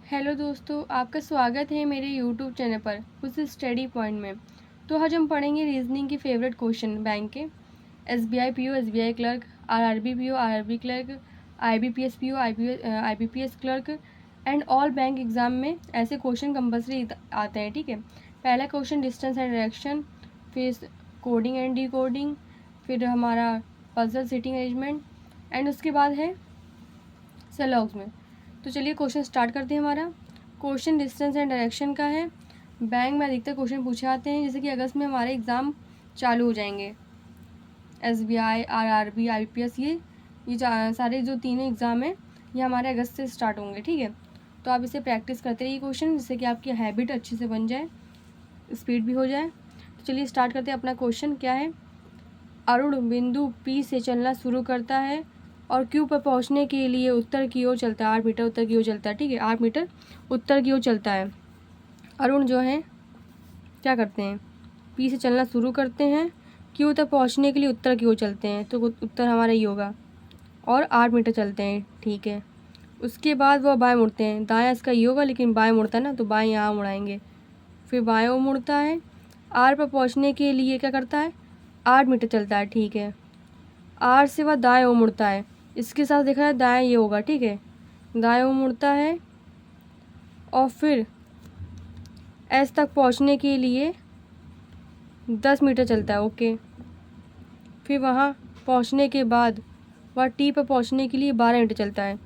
Hello दोस्तों, आपका स्वागत है मेरे यूट्यूब चैनल पर उस स्टडी पॉइंट में। तो आज हम पढ़ेंगे रीजनिंग के फेवरेट क्वेश्चन बैंक के। SBI PO, SBI clerk, RRB PO, RRB clerk, IBPS PO, IBPS clerk and all bank exam में ऐसे क्वेश्चन कंपलसरी आते हैं। ठीक है, पहला क्वेश्चन डिस्टेंस एंड डायरेक्शन, फिर कोडिंग एंड डी कोडिंग, फिर हमारा पजल सिटिंग अरेंजमेंट एंड उसके बाद है सेलॉग्स में। तो चलिए क्वेश्चन स्टार्ट करते हैं। हमारा क्वेश्चन डिस्टेंस एंड डायरेक्शन का है। बैंक में अधिकतर क्वेश्चन पूछे आते हैं, जैसे कि अगस्त में हमारे एग्ज़ाम चालू हो जाएंगे। एसबीआई, आरआरबी, आईपीएस, ये सारे जो तीनों एग्ज़ाम हैं ये हमारे अगस्त से स्टार्ट होंगे। ठीक है, तो आप इसे प्रैक्टिस करते रहिए क्वेश्चन, जिससे कि आपकी हैबिट अच्छे से बन जाए, स्पीड भी हो जाए। तो चलिए स्टार्ट करते हैं। अपना क्वेश्चन क्या है? अरुण बिंदु पी से चलना शुरू करता है और क्यू पर पहुंचने के लिए उत्तर की ओर चलता है। 8 मीटर उत्तर की ओर चलता है। ठीक है, 8 मीटर उत्तर की ओर चलता है। अरुण जो है क्या करते हैं? पी से चलना शुरू करते हैं, क्यू तक पहुंचने के लिए उत्तर की ओर चलते हैं, तो उत्तर हमारा ये होगा। और 8 मीटर चलते हैं। ठीक है, उसके बाद वह बाएं मुड़ते हैं। दायां इसका ये होगा, लेकिन बाएं मुड़ता है ना, तो बाएं यहाँ मुड़ाएंगे। फिर बाएं ओर मुड़ता है। आर पर पहुँचने के लिए क्या करता है? 8 मीटर चलता है। ठीक है, आर से वह दाएं ओर मुड़ता है। इसके साथ देखा जाए दाएं ये होगा। ठीक है, दाएं ओर मुड़ता है और फिर एस तक पहुंचने के लिए 10 मीटर चलता है। ओके, फिर वहाँ पहुंचने के बाद वह टी पर पहुंचने के लिए 12 मीटर चलता है।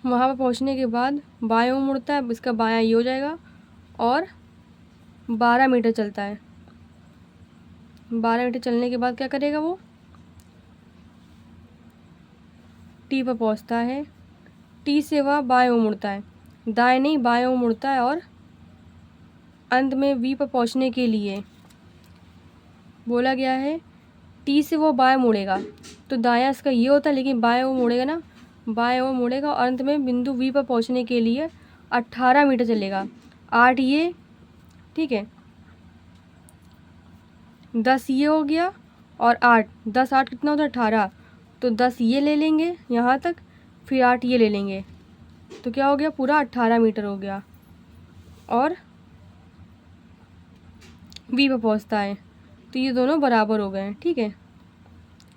वहाँ पर पहुंचने के बाद बाएं ओर मुड़ता है, इसका बायां ये हो जाएगा और 12 मीटर चलता है। 12 मीटर चलने के बाद क्या करेगा? वो टी पर पहुंचता है। टी से वह बाएं ओर मुड़ता है, दाएं नहीं बाएं ओर मुड़ता है, और अंत में वी पर पहुंचने के लिए बोला गया है टी से वो बाएं मुड़ेगा, तो दायां इसका ये होता है, लेकिन बाएं ओर मुड़ेगा ना, बाएं ओर मुड़ेगा और अंत में बिंदु वी पर पहुंचने के लिए 18 मीटर चलेगा। 8 ये, ठीक है, 10 ये हो गया और 8, 10 8 कितना होता है? 18। तो 10 ये ले लेंगे यहाँ तक, फिर 8 ये ले लेंगे, तो क्या हो गया? पूरा 18 मीटर हो गया। और वी पर पहुँचता है, तो ये दोनों बराबर हो गए हैं। ठीक है,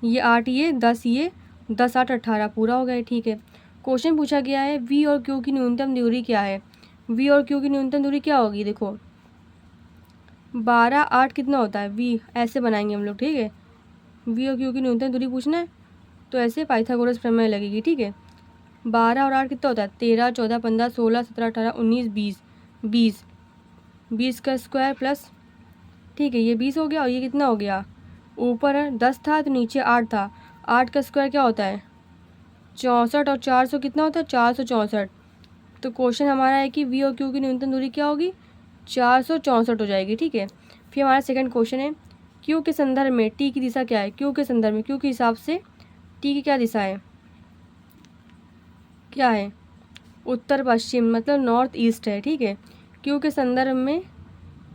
ये 8 ये 10 ये 10 8 18 पूरा हो गया। ठीक है, क्वेश्चन पूछा गया है वी और क्यू की न्यूनतम दूरी क्या है? वी और क्यू की न्यूनतम दूरी क्या होगी? देखो 12 8 कितना होता है? वी ऐसे बनाएंगे हम लोग। ठीक है, वी और क्यू की न्यूनतम दूरी पूछना है तो ऐसे पाइथागोरस प्रमेय लगेगी। ठीक है, 12 और 8 कितना होता है? 13 14 15 16 17 18 19 20 20 20 का स्क्वायर प्लस, ठीक है, ये 20 हो गया और ये कितना हो गया? ऊपर 10 था तो नीचे 8 था। 8 का स्क्वायर क्या होता है? 64, और 400 कितना होता है? 464। तो क्वेश्चन हमारा है कि वी और क्यू की न्यूनतम दूरी क्या होगी? 464 हो जाएगी। ठीक है, फिर हमारा सेकंड क्वेश्चन है क्यू के संदर्भ में टी की दिशा क्या है? क्यू के संदर्भ में, क्यू के हिसाब से टी की क्या दिशा है? क्या है? उत्तर पश्चिम, मतलब नॉर्थ ईस्ट है। ठीक है, क्यू के संदर्भ में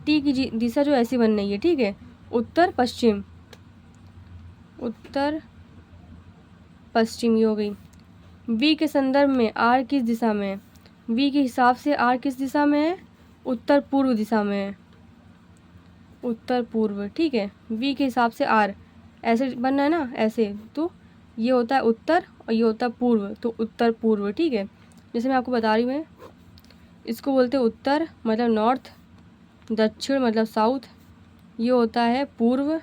टी की दिशा जो ऐसी बन रही है। ठीक है, उत्तर पश्चिम, उत्तर पश्चिम ये हो गई। वी के संदर्भ में आर किस दिशा में है? वी के हिसाब से आर किस दिशा में है? उत्तर पूर्व दिशा में है, उत्तर पूर्व। ठीक है, वी के हिसाब से आर ऐसे बनना है ना, ऐसे, तो ये होता है उत्तर और ये होता है पूर्व, तो उत्तर पूर्व। ठीक है, जैसे मैं आपको बता रही हूँ, मैं इसको बोलते हैं उत्तर मतलब नॉर्थ, दक्षिण मतलब साउथ, ये होता है पूर्व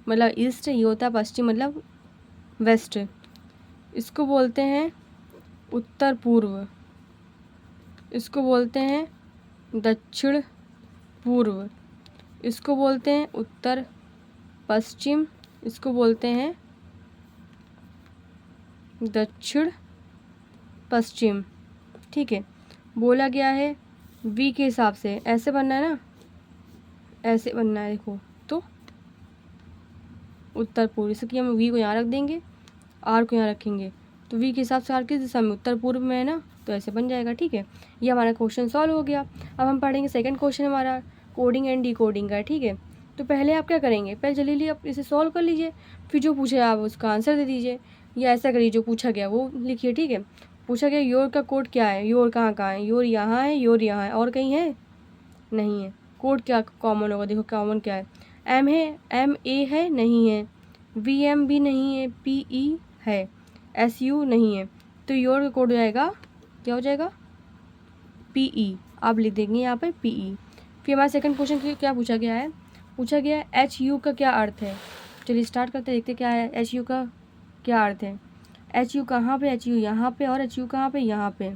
मतलब ईस्ट, ये होता है पश्चिम मतलब वेस्ट। इसको बोलते हैं उत्तर पूर्व, इसको बोलते हैं दक्षिण पूर्व, इसको बोलते हैं उत्तर पश्चिम, इसको बोलते हैं दक्षिण पश्चिम। ठीक है, बोला गया है वी के हिसाब से ऐसे बनना है ना, ऐसे बनना है। देखो तो उत्तर पूर्व, इसलिए हम वी को यहाँ रख देंगे, आर को यहाँ रखेंगे, तो वी के हिसाब से आर किस दिशा में? उत्तर पूर्व में है ना, तो ऐसे बन जाएगा। ठीक है, ये हमारा क्वेश्चन सॉल्व हो गया। अब हम पढ़ेंगे सेकंड क्वेश्चन हमारा कोडिंग एंड डिकोडिंग का। ठीक है, तो पहले आप क्या करेंगे? पहले जल्दी आप इसे सॉल्व कर लीजिए, फिर जो पूछे आप उसका आंसर दे दीजिए, या ऐसा करिए जो पूछा गया वो लिखिए। ठीक है, पूछा गया योर का कोड क्या है, योर कहाँ कहाँ है, योर यहाँ है, योर यहाँ है, और कहीं है नहीं है। कोड क्या कॉमन होगा, देखो कॉमन क्या है, एम है, एम ए है नहीं है, वी एम भी नहीं है, पी ई है, एस यू नहीं है, तो योर का कोड हो जाएगा, क्या हो जाएगा, पी ई। आप लिख देंगे यहाँ पर पी ई। फिर हमारा सेकंड क्वेश्चन क्या पूछा गया है, पूछा गया है एच यू का क्या अर्थ है। चलिए स्टार्ट करते देखते क्या है एच यू का क्या अर्थ है। एच यू कहाँ पे, एच यू यहाँ पे, और एच यू कहाँ पे, यहाँ पे।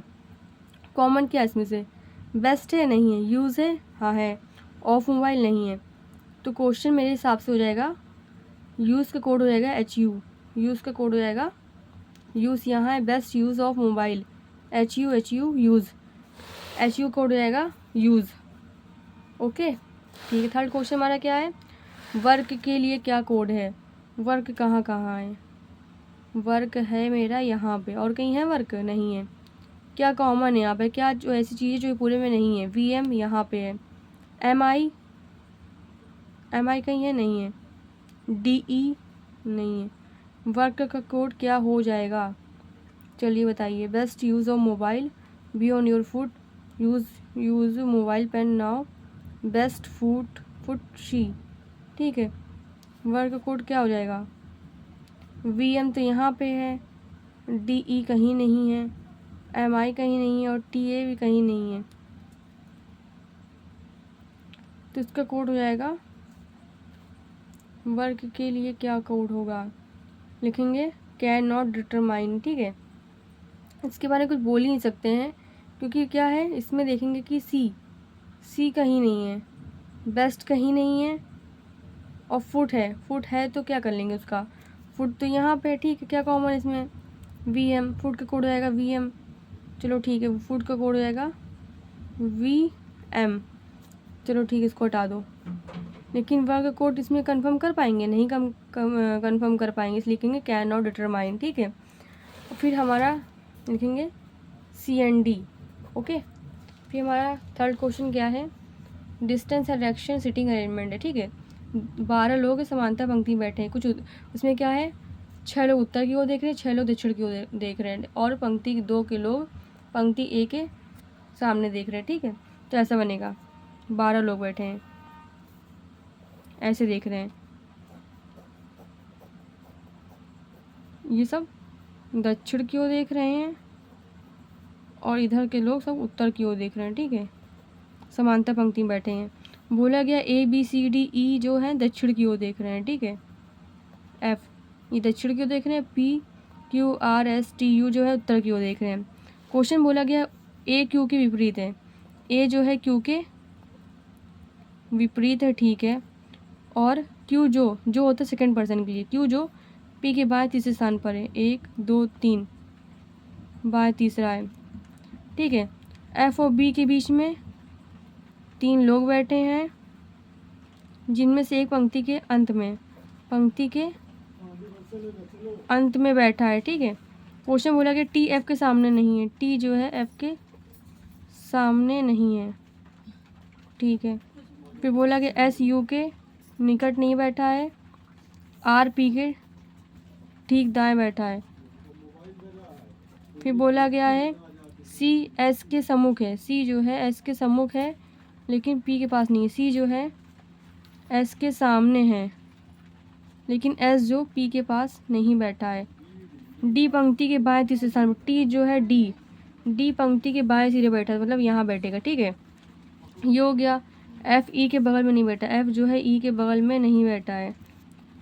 कॉमन क्या है इसमें से, बेस्ट है नहीं है, यूज़ है हाँ है, ऑफ मोबाइल नहीं है। तो क्वेश्चन मेरे हिसाब से हो जाएगा यूज़ का कोड हो जाएगा एच यू, यूज़ का कोड हो जाएगा, यूज़ यहाँ है, best use of mobile, H U use, H U code हो जाएगा यूज़। ओके ठीक है। थर्ड क्वेश्चन हमारा क्या है, वर्क के लिए क्या कोड है। वर्क कहाँ कहाँ है, वर्क है मेरा यहाँ पे, और कहीं है वर्क नहीं है। क्या कॉमन है यहाँ पे, क्या जो ऐसी चीज़ है जो पूरे में नहीं है, वी एम यहाँ पे है, एम आई कहीं है नहीं है, डी ई नहीं है। वर्क का कोड क्या हो जाएगा, चलिए बताइए। Best use of mobile, be on your foot, use mobile pen now, best foot she. ठीक है, वर्क कोड क्या हो जाएगा, वी एम तो यहाँ पे है, डी ई कहीं नहीं है, एम आई कहीं नहीं है, और टी ए भी कहीं नहीं है। तो इसका कोड हो जाएगा, वर्क के लिए क्या कोड होगा, लिखेंगे कैन नॉट डिटरमाइन। ठीक है, इसके बारे में कुछ बोल ही नहीं सकते हैं, क्योंकि क्या है इसमें देखेंगे कि सी कहीं नहीं है, बेस्ट कहीं नहीं है, और फुट है तो क्या कर लेंगे उसका, फुट तो यहाँ पे। ठीक है, क्या कॉमन इसमें, वी एम, फुट का कोड हो जाएगा वी एम। चलो ठीक है, फुट का कोड हो जाएगा वी एम। चलो ठीक है, इसको हटा दो। लेकिन वर्क कोड इसमें कंफर्म कर पाएंगे, नहीं कंफर्म कर पाएंगे, इसलिए लिखेंगे कैन नॉट डिटरमाइन। ठीक है, फिर हमारा लिखेंगे सी एन डी। ओके, फिर हमारा थर्ड क्वेश्चन क्या है, distance and direction sitting arrangement है। ठीक है, 12 लोग समानता पंक्ति में बैठे हैं, कुछ उसमें क्या है, 6 लोग उत्तर की ओर देख रहे हैं, 6 लोग दक्षिण की ओर देख रहे हैं, और पंक्ति 2 के लोग पंक्ति ए के सामने देख रहे हैं। ठीक है, तो ऐसा बनेगा, 12 लोग बैठे हैं ऐसे देख रहे हैं, ये सब दक्षिण की ओर देख रहे हैं, और इधर के लोग सब उत्तर की ओर देख रहे हैं। ठीक है, समांतर पंक्ति में बैठे हैं। बोला गया A B C D E जो है दक्षिण की ओर देख रहे हैं। ठीक है, एफ ये दक्षिण की ओर देख रहे हैं, P Q R S T U जो है उत्तर की ओर देख रहे हैं। क्वेश्चन बोला गया ए क्यू के विपरीत है, ए जो है क्यू के विपरीत है। ठीक है, और क्यू जो होता है सेकंड पर्सन के लिए, क्यू जो पी के बाद तीसरे स्थान पर है, 1 2 3 बाद तीसरा है। ठीक है, एफ और बी के बीच में 3 लोग बैठे हैं, जिनमें से एक पंक्ति के अंत में बैठा है। ठीक है, क्वेश्चन बोला कि टी एफ के सामने नहीं है, टी जो है एफ के सामने नहीं है। ठीक है, फिर बोला कि एस यू के निकट नहीं बैठा है, आर पी के ठीक दाएं बैठा है। फिर बोला गया है सी एस के सम्मुख है, सी जो है एस के सम्मुख है लेकिन पी के पास नहीं है, सी जो है एस के सामने है लेकिन एस जो पी के पास नहीं बैठा है। डी पंक्ति के बाएं तीसरे स्थान पर, टी जो है डी पंक्ति के बाएं सिरे बैठा है, मतलब यहाँ बैठेगा। ठीक है, ये हो गया। एफ ई के बगल में नहीं बैठा, एफ जो है ई के बगल में नहीं बैठा है,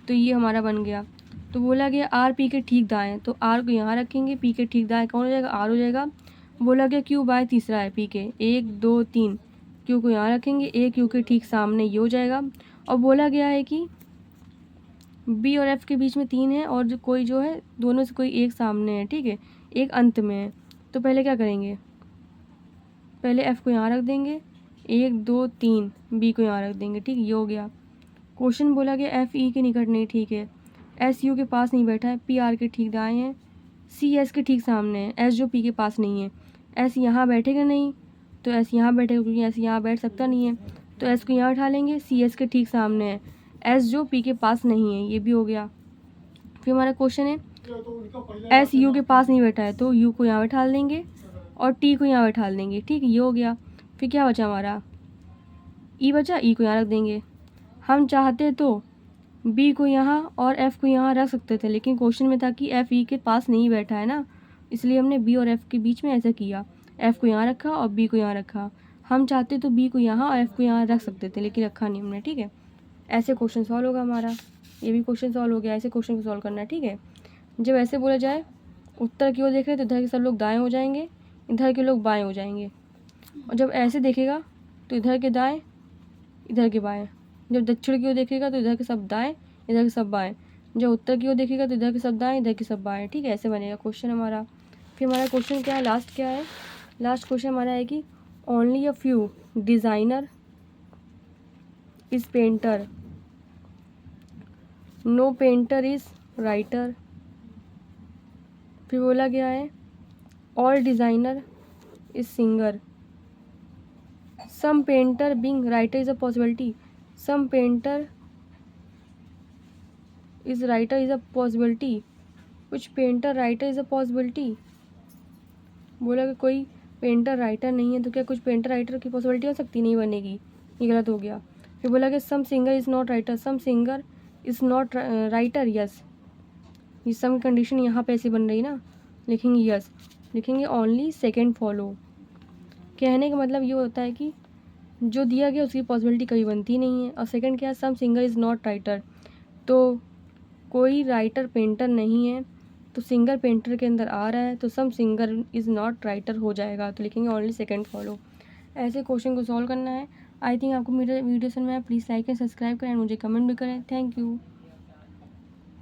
तो ये हमारा बन गया। तो बोला गया आर पी के ठीक दाएं, तो आर को यहाँ रखेंगे, पी के ठीक दाएं कौन हो जाएगा, आर हो जाएगा। बोला गया क्यू बाएं तीसरा है पी के, 1 2 3, क्यू को यहाँ रखेंगे, ए क्यू के ठीक सामने ये हो जाएगा। और बोला गया है कि बी और एफ के बीच में 3 है, और जो है दोनों से कोई एक सामने है। ठीक है, एक अंत में है, तो पहले क्या करेंगे, पहले एफ को यहाँ रख देंगे, 1 2 3, बी को यहाँ रख देंगे। ठीक, ये हो गया। क्वेश्चन बोला गया एफ ई के निकट नहीं, ठीक है, एस यू के पास नहीं बैठा है, पी आर के ठीक दाएं है, सी एस के ठीक सामने है, एस जो पी के पास नहीं है, एस यहाँ बैठेगा नहीं, तो एस यहाँ बैठेगा क्योंकि एस यहाँ बैठ सकता नहीं है, तो एस को यहाँ उठा लेंगे, सी एस के ठीक सामने है, एस जो पी के पास नहीं है, ये भी हो गया। फिर हमारा क्वेश्चन है एस यू के पास नहीं बैठा है तो यू को यहाँ बैठा देंगे और टी को यहाँ बैठा देंगे, ठीक है, ये हो गया। फिर क्या बचा हमारा, ई बचा, ई को यहाँ रख देंगे। हम चाहते तो बी को यहाँ और एफ़ को यहाँ रख सकते थे, लेकिन क्वेश्चन में था कि एफ़ ई के पास नहीं बैठा है ना, इसलिए हमने बी और एफ़ के बीच में ऐसा किया, एफ़ को यहाँ रखा और बी को यहाँ रखा। हम चाहते तो बी को यहाँ और एफ़ को यहाँ रख सकते थे, लेकिन रखा नहीं हमने, ठीक है। ऐसे क्वेश्चन सॉल्व होगा हमारा, ये भी क्वेश्चन सॉल्व हो गया। ऐसे क्वेश्चन को सॉल्व करना है, ठीक है। जब ऐसे बोला जाए उत्तर की ओर देख रहे हैं तो इधर के सब लोग दाएँ हो जाएंगे, इधर के लोग बाएँ हो जाएंगे, और जब ऐसे देखेगा तो इधर के दाएँ, इधर के बाएँ। जब दक्षिण की ओर देखेगा तो इधर के सब दाएँ, इधर के सब बाएँ। जब उत्तर की ओर देखेगा तो इधर के सब दाएँ, इधर के सब बाएँ, ठीक है। ऐसे बनेगा क्वेश्चन हमारा। फिर हमारा क्वेश्चन क्या है, लास्ट क्या है, लास्ट क्वेश्चन हमारा है कि only a few designer is painter, no painter is writer. फिर बोला गया है all designer is singer, some painter being writer is a possibility, some painter is writer is a possibility, कुछ painter writer is a possibility. बोला कि कोई painter writer नहीं है तो क्या कुछ पेंटर राइटर की पॉसिबिलिटी हो सकती, नहीं बनेगी, ये गलत हो गया। फिर बोला कि some singer is not writer, some singer is not writer, yes. ये सम कंडीशन यहाँ पे ऐसे बन रही ना, लिखेंगे यस, लिखेंगे ओनली सेकेंड फॉलो। कहने का मतलब ये होता है कि जो दिया गया उसकी पॉसिबिलिटी कभी बनती नहीं है। और सेकंड क्या है, सम सिंगर इज़ नॉट राइटर, तो कोई राइटर पेंटर नहीं है, तो सिंगर पेंटर के अंदर आ रहा है तो सम सिंगर इज़ नॉट राइटर हो जाएगा, तो लिखेंगे ओनली सेकंड फॉलो। ऐसे क्वेश्चन को सॉल्व करना है। आई थिंक आपको मेरा वीडियो समझ में आया। प्लीज़ लाइक एंड सब्सक्राइब करें, मुझे कमेंट भी करें। Thank you.